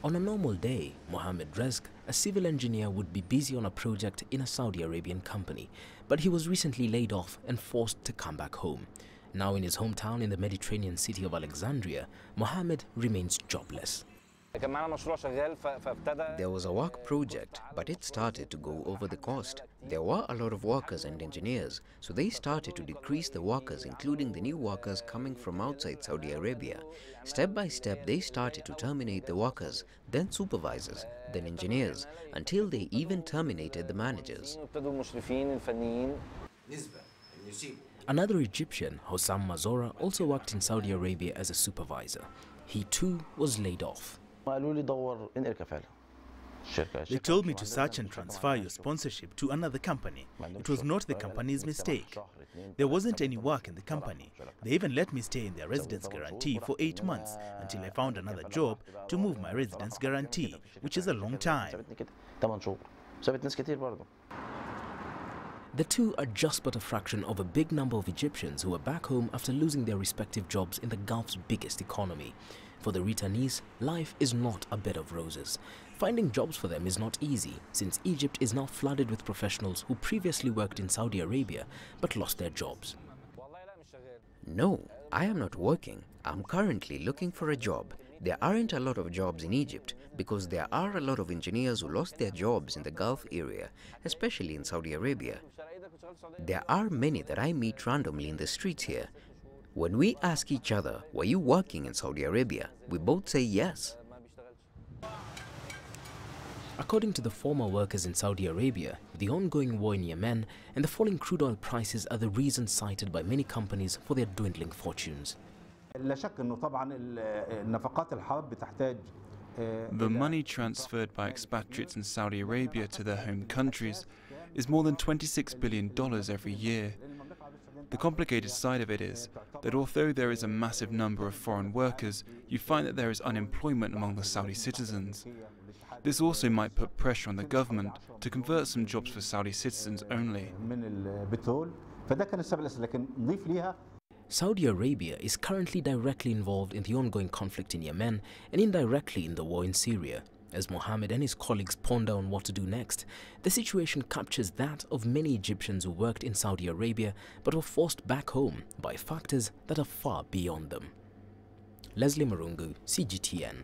On a normal day, Mohammed Rezk, a civil engineer, would be busy on a project in a Saudi Arabian company, but he was recently laid off and forced to come back home. Now in his hometown in the Mediterranean city of Alexandria, Mohammed remains jobless. There was a work project, but it started to go over the cost. There were a lot of workers and engineers, so they started to decrease the workers, including the new workers coming from outside Saudi Arabia. Step by step, they started to terminate the workers, then supervisors, then engineers, until they even terminated the managers. Another Egyptian, Hossam Mazora, also worked in Saudi Arabia as a supervisor. He too was laid off. They told me to search and transfer your sponsorship to another company. It was not the company's mistake. There wasn't any work in the company. They even let me stay in their residence guarantee for 8 months until I found another job to move my residence guarantee, which is a long time. The two are just but a fraction of a big number of Egyptians who are back home after losing their respective jobs in the Gulf's biggest economy. For the returnees, life is not a bed of roses. Finding jobs for them is not easy, since Egypt is now flooded with professionals who previously worked in Saudi Arabia but lost their jobs. No, I am not working. I'm currently looking for a job. There aren't a lot of jobs in Egypt because there are a lot of engineers who lost their jobs in the Gulf area, especially in Saudi Arabia. There are many that I meet randomly in the streets here. When we ask each other, were you working in Saudi Arabia? We both say yes. According to the former workers in Saudi Arabia, the ongoing war in Yemen and the falling crude oil prices are the reasons cited by many companies for their dwindling fortunes. The money transferred by expatriates in Saudi Arabia to their home countries is more than $26 billion every year. The complicated side of it is that although there is a massive number of foreign workers, you find that there is unemployment among the Saudi citizens. This also might put pressure on the government to convert some jobs for Saudi citizens only. Saudi Arabia is currently directly involved in the ongoing conflict in Yemen and indirectly in the war in Syria. As Mohammed and his colleagues ponder on what to do next, the situation captures that of many Egyptians who worked in Saudi Arabia but were forced back home by factors that are far beyond them. Mirungu, CGTN.